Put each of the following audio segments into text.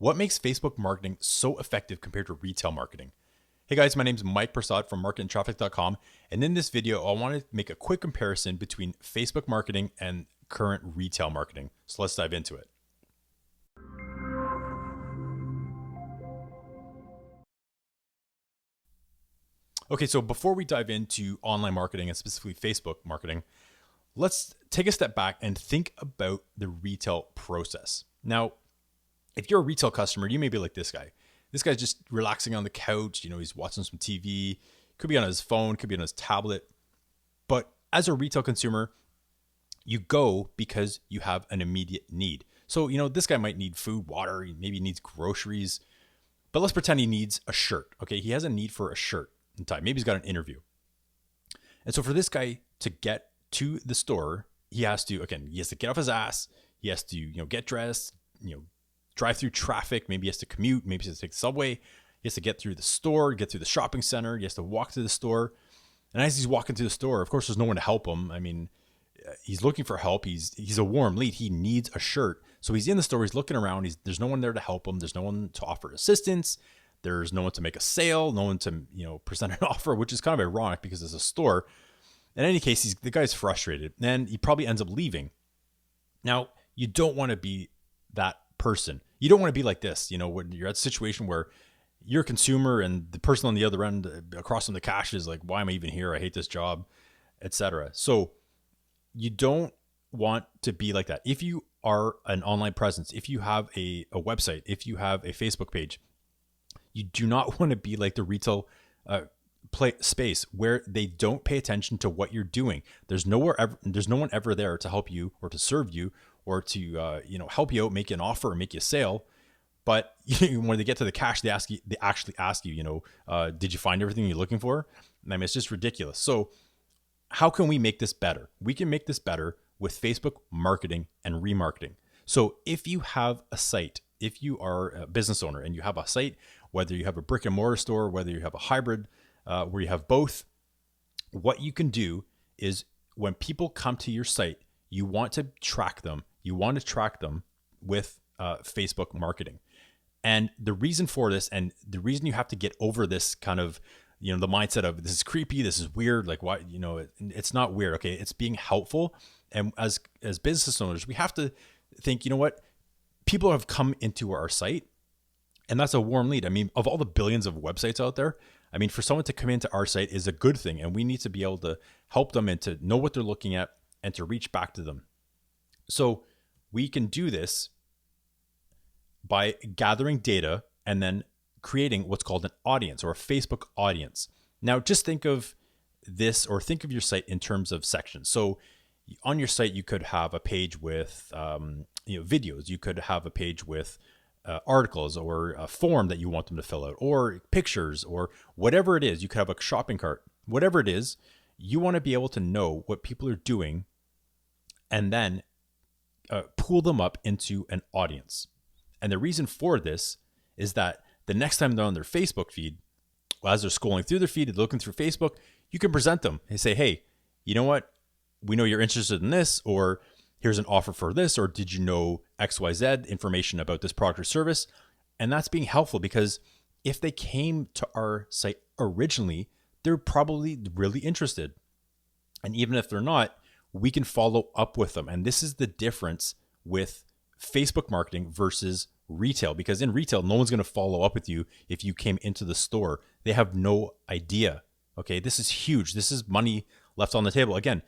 What makes Facebook marketing so effective compared to retail marketing? Hey guys, my name is Mike Prasad from marketingtraffic.com. And in this video, I want to make a quick comparison between Facebook marketing and current retail marketing. So let's dive into it. Okay, so before we dive into online marketing and specifically Facebook marketing, let's take a step back and think about the retail process. Now, if you're a retail customer, you may be like this guy. This guy's just relaxing on the couch. He's watching some TV, could be on his phone, could be on his tablet. But as a retail consumer, you go because you have an immediate need. So, this guy might need food, water, he maybe needs groceries, but let's pretend he needs a shirt. Okay. He has a need for a shirt in time. Maybe he's got an interview. And so for this guy to get to the store, he has to get off his ass. He has to, get dressed, drive through traffic. Maybe he has to commute. Maybe he has to take the subway. He has to get through the store, get through the shopping center. He has to walk to the store. And as he's walking through the store, of course, there's no one to help him. I mean, he's looking for help. He's a warm lead. He needs a shirt. So he's in the store. He's looking around. There's no one there to help him. There's no one to offer assistance. There's no one to make a sale. No one to, present an offer, which is kind of ironic because it's a store. In any case, the guy's frustrated and he probably ends up leaving. Now, you don't want to be that person. You don't want to be like this, when you're at a situation where you're a consumer and the person on the other end across from the cash is like, why am I even here? I hate this job, etc. So you don't want to be like that. If you are an online presence, if you have a website, if you have a Facebook page, you do not want to be like the retail space where they don't pay attention to what you're doing. There's no one ever there to help you or to serve you or to help you out, make you an offer or make you a sale. But when they get to the cash, they actually ask you, did you find everything you're looking for? I mean, it's just ridiculous. So how can we make this better? We can make this better with Facebook marketing and remarketing. So if you have a site, if you are a business owner and you have a site, whether you have a brick and mortar store, whether you have a hybrid, where you have both, what you can do is when people come to your site, you want to track them. You want to track them with Facebook marketing. And the reason for this, and the reason you have to get over this kind of, the mindset of this is creepy, this is weird, like why, it's not weird. Okay. It's being helpful. And as business owners, we have to think, people have come into our site and that's a warm lead. I mean, of all the billions of websites out there, I mean, for someone to come into our site is a good thing. And we need to be able to help them and to know what they're looking at and to reach back to them. So we can do this by gathering data and then creating what's called an audience or a Facebook audience. Now, just think of this or think of your site in terms of sections. So on your site, you could have a page with videos. You could have a page with articles or a form that you want them to fill out or pictures or whatever it is. You could have a shopping cart, whatever it is. You want to be able to know what people are doing and then pull them up into an audience. And the reason for this is that the next time they're on their Facebook feed, as they're scrolling through their feed and looking through Facebook, you can present them and say, hey, you know what? We know you're interested in this, or here's an offer for this, or did you know XYZ information about this product or service? And that's being helpful because if they came to our site originally, they're probably really interested. And even if they're not, we can follow up with them. And this is the difference with Facebook marketing versus retail, because in retail, no one's going to follow up with you if you came into the store. They have no idea. Okay, this is huge. This is money left on the table. Again,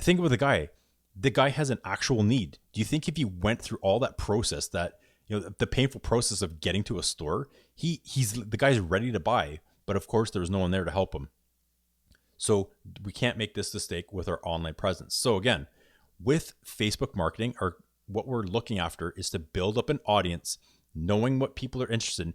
think about the guy. The guy has an actual need. Do you think if he went through all that process, that the painful process of getting to a store, the guy's ready to buy, but of course there was no one there to help him. So we can't make this mistake with our online presence. So again, with Facebook marketing, what we're looking after is to build up an audience, knowing what people are interested in.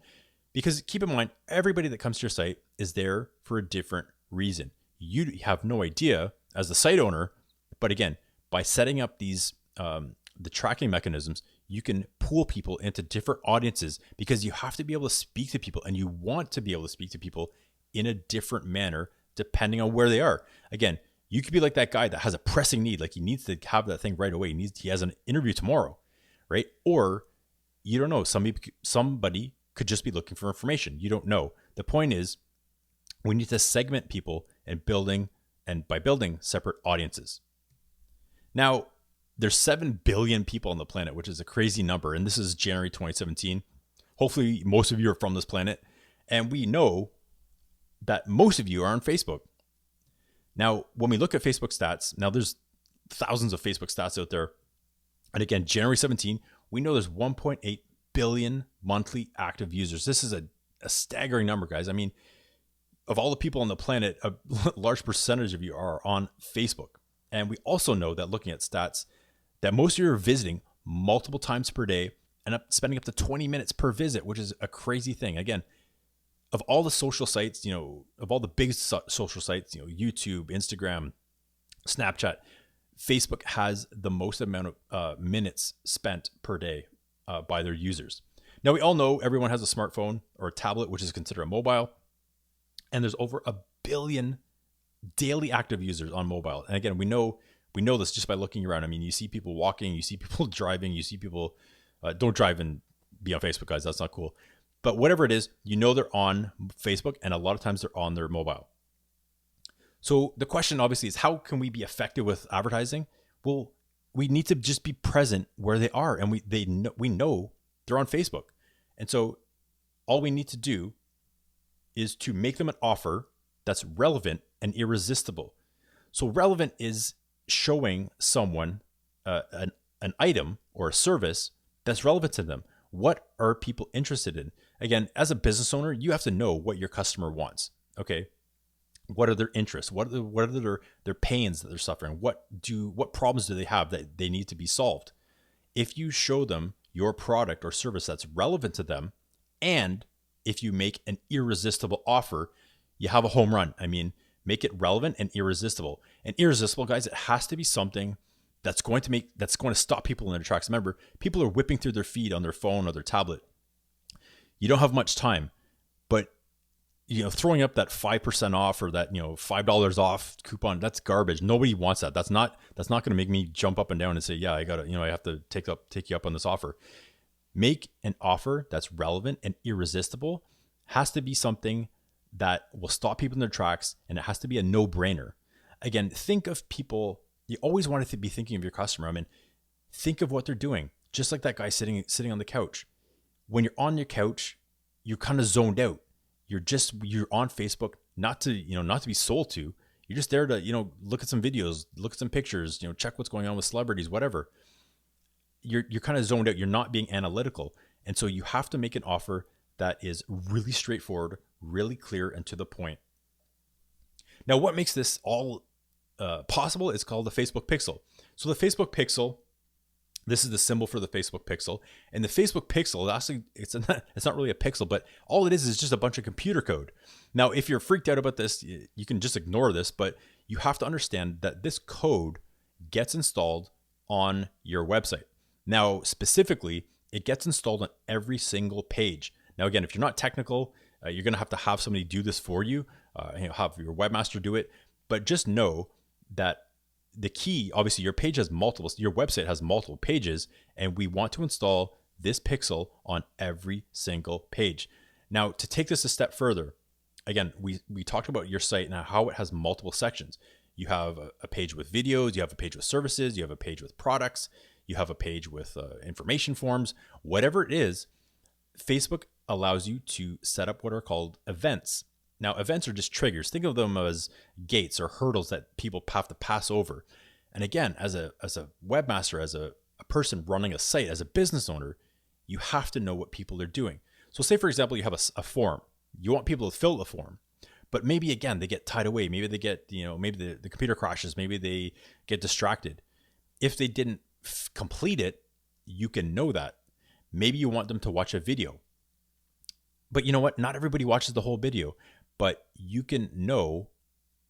Because keep in mind, everybody that comes to your site is there for a different reason. You have no idea as the site owner, but again, by setting up these the tracking mechanisms, you can pull people into different audiences because you have to be able to speak to people and you want to be able to speak to people in a different manner depending on where they are. Again, you could be like that guy that has a pressing need, like he needs to have that thing right away. He has an interview tomorrow, right? Or you don't know. Somebody could just be looking for information. You don't know. The point is, we need to segment people and by building separate audiences. Now, there's 7 billion people on the planet, which is a crazy number. And this is January 2017. Hopefully, most of you are from this planet. And we know that most of you are on Facebook. Now, when we look at Facebook stats, now there's thousands of Facebook stats out there. And again, January 17, we know there's 1.8 billion monthly active users. This is a staggering number, guys. I mean, of all the people on the planet, a large percentage of you are on Facebook. And we also know that looking at stats, that most of you are visiting multiple times per day and spending up to 20 minutes per visit, which is a crazy thing. Again, of all the social sites, of all the big social sites, YouTube, Instagram, Snapchat, Facebook has the most amount of minutes spent per day by their users. Now, we all know everyone has a smartphone or a tablet, which is considered a mobile. And there's over 1 billion daily active users on mobile. And again, we know this just by looking around. I mean, you see people walking, you see people driving, you see people, don't drive and be on Facebook, guys. That's not cool. But whatever it is, they're on Facebook, and a lot of times they're on their mobile. So the question obviously is, how can we be effective with advertising? Well, we need to just be present where they are, and we know they're on Facebook. And so all we need to do is to make them an offer that's relevant and irresistible. So relevant is showing someone an item or a service that's relevant to them. What are people interested in? Again, as a business owner, you have to know what your customer wants. Okay. What are their interests? What are their pains that they're suffering? What problems do they have that they need to be solved? If you show them your product or service that's relevant to them, and if you make an irresistible offer, you have a home run. I mean, make it relevant and irresistible. And irresistible, guys, it has to be something that's going to stop people in their tracks. Remember, people are whipping through their feed on their phone or their tablet. You don't have much time, but throwing up that 5% off or that $5 off coupon, that's garbage. Nobody wants that. That's not going to make me jump up and down and say, yeah, I have to take you up on this offer. Make an offer that's relevant and irresistible. Has to be something that will stop people in their tracks, and it has to be a no-brainer. Again, think of people. You always want to be thinking of your customer. I mean, think of what they're doing. Just like that guy sitting on the couch. When you're on your couch, you're kind of zoned out. You're on Facebook, not to be sold to. You're just there to, look at some videos, look at some pictures, check what's going on with celebrities, whatever. You're kind of zoned out. You're not being analytical. And so you have to make an offer that is really straightforward, really clear, and to the point. Now, what makes this all possible is called the Facebook Pixel. So the Facebook Pixel, this is the symbol for the Facebook Pixel. And the Facebook Pixel, actually, it's not really a pixel, but all it is just a bunch of computer code. Now, if you're freaked out about this, you can just ignore this, but you have to understand that this code gets installed on your website. Now, specifically, it gets installed on every single page. Now, again, if you're not technical, you're going to have somebody do this for you, have your webmaster do it. But just know that the key, obviously, your website has multiple pages, and we want to install this pixel on every single page. Now, to take this a step further, again, we talked about your site and how it has multiple sections. You have a page with videos, you have a page with services, you have a page with products, you have a page with information forms, whatever it is. Facebook allows you to set up what are called events. Now, events are just triggers. Think of them as gates or hurdles that people have to pass over. And again, as a webmaster, as a person running a site, as a business owner, you have to know what people are doing. So say, for example, you have a form. You want people to fill the form. But maybe, again, they get tied away. Maybe they get, maybe the computer crashes. Maybe they get distracted. If they didn't complete it, you can know that. Maybe you want them to watch a video. But you know what? Not everybody watches the whole video. But you can know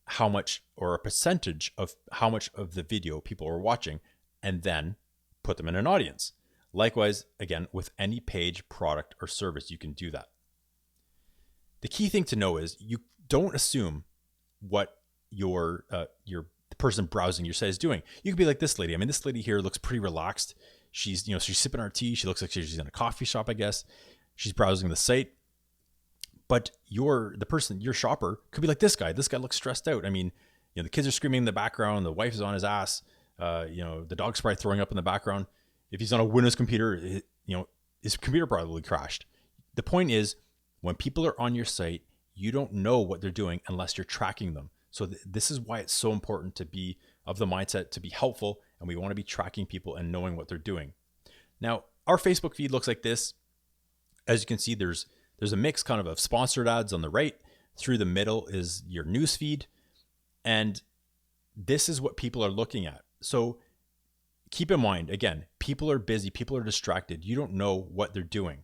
how much, or a percentage of how much of the video people are watching, and then put them in an audience. Likewise, again, with any page, product, or service, you can do that. The key thing to know is you don't assume what the person browsing your site is doing. You could be like this lady. I mean, this lady here looks pretty relaxed. She's sipping her tea. She looks like she's in a coffee shop, I guess. She's browsing the site. But your shopper could be like, this guy looks stressed out. I mean, the kids are screaming in the background. The wife is on his ass. The dog's probably throwing up in the background. If he's on a Windows computer, his computer probably crashed. The point is, when people are on your site, you don't know what they're doing unless you're tracking them. So this is why it's so important to be of the mindset to be helpful, and we want to be tracking people and knowing what they're doing. Now, our Facebook feed looks like this. As you can see, there's a mix kind of sponsored ads on the right. Through the middle is your news feed. And this is what people are looking at. So keep in mind, again, people are busy, people are distracted. You don't know what they're doing.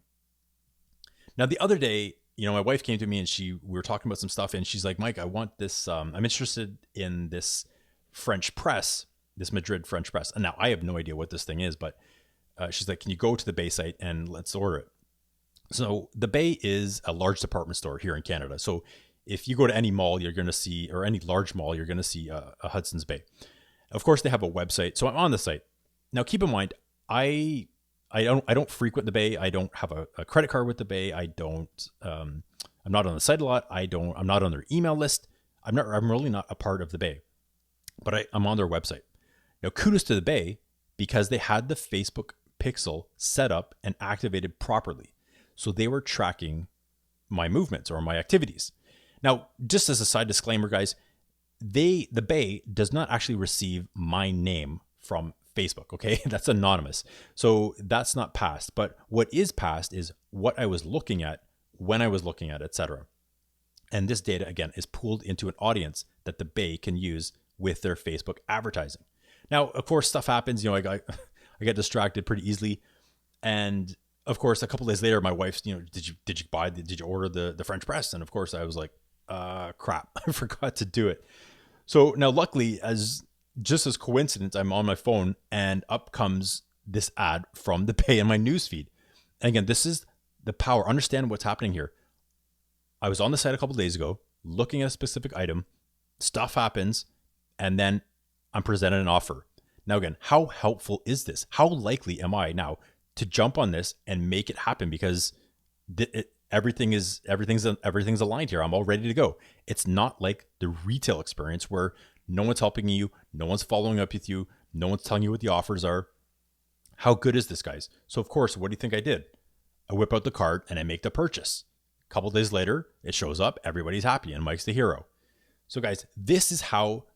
Now, the other day, my wife came to me and we were talking about some stuff, and she's like, Mike, I want this, I'm interested in this French press, this Madrid French press. And now I have no idea what this thing is, but she's like, can you go to the Bay site and let's order it? So the Bay is a large department store here in Canada. So if you go to any mall, you're going to see, or any large mall, you're going to see a Hudson's Bay. Of course, they have a website. So I'm on the site. Now, keep in mind, I don't frequent the Bay. I don't have a credit card with the Bay. I'm not on the site a lot. I'm not on their email list. I'm really not a part of the Bay, but I'm on their website. Now, kudos to the Bay because they had the Facebook pixel set up and activated properly. So they were tracking my movements or my activities. Now, just as a side disclaimer, guys, the Bay does not actually receive my name from Facebook, okay? That's anonymous. So that's not passed. But what is passed is what I was looking at, when I was looking at, etc. And this data, again, is pooled into an audience that the Bay can use with their Facebook advertising. Now, of course, stuff happens. I get distracted pretty easily. And of course, a couple days later, my wife's, did you order the French press? And of course, I was like, crap, I forgot to do it. So now, luckily, just as coincidence, I'm on my phone and up comes this ad from the Bay in my newsfeed. And again, this is the power. Understand what's happening here. I was on the site a couple days ago, looking at a specific item. Stuff happens, and then I'm presented an offer. Now, again, how helpful is this? How likely am I now to jump on this and make it happen? Because everything's aligned here. I'm all ready to go. It's not like the retail experience where no one's helping you, no one's following up with you, no one's telling you what the offers are. How good is this, guys? So of course, what do you think I did? I whip out the card and I make the purchase. A couple days later, it shows up, everybody's happy, and Mike's the hero. So guys, this is how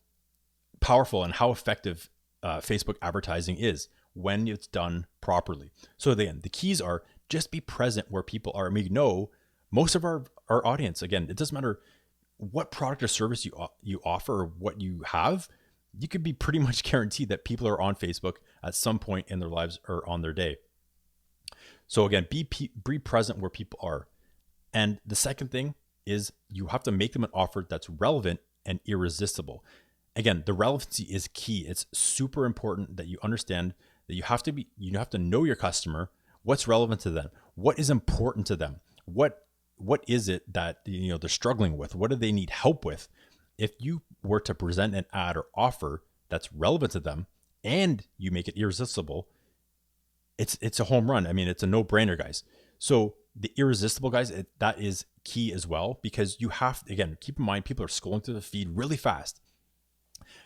powerful and how effective Facebook advertising is when it's done properly. So again, the keys are just be present where people are. And we know most of our audience, again, it doesn't matter what product or service you offer or what you have, you could be pretty much guaranteed that people are on Facebook at some point in their lives or on their day. So again, be present where people are. And the second thing is you have to make them an offer that's relevant and irresistible. Again, the relevancy is key. It's super important that you understand that you have to know your customer, what's relevant to them, what is important to them, what is it that they're struggling with, what do they need help with. If you were to present an ad or offer that's relevant to them and you make it irresistible, it's a home run. I mean, it's a no-brainer, guys. So the irresistible, guys, that is key as well, because you have, again, keep in mind, people are scrolling through the feed really fast.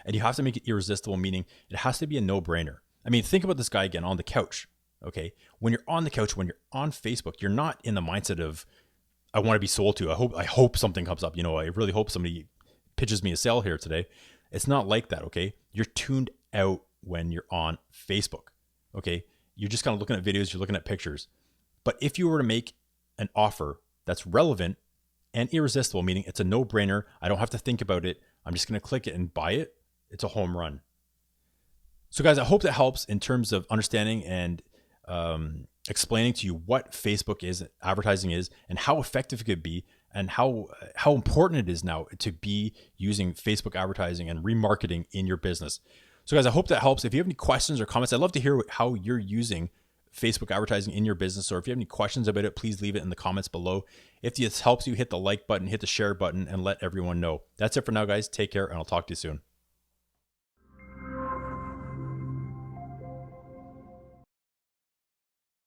And you have to make it irresistible, meaning it has to be a no-brainer. I mean, think about this guy again on the couch, okay? When you're on the couch, when you're on Facebook, you're not in the mindset of, I want to be sold to. I hope something comes up. I really hope somebody pitches me a sale here today. It's not like that, okay? You're tuned out when you're on Facebook, okay? You're just kind of looking at videos, you're looking at pictures. But if you were to make an offer that's relevant and irresistible, meaning it's a no-brainer, I don't have to think about it, I'm just going to click it and buy it, it's a home run. So guys, I hope that helps in terms of understanding and explaining to you what Facebook is, advertising is, and how effective it could be, and how important it is now to be using Facebook advertising and remarketing in your business. So guys, I hope that helps. If you have any questions or comments, I'd love to hear how you're using Facebook advertising in your business, or if you have any questions about it, please leave it in the comments below. If this helps you, hit the like button, hit the share button, and let everyone know. That's it for now, guys. Take care, and I'll talk to you soon.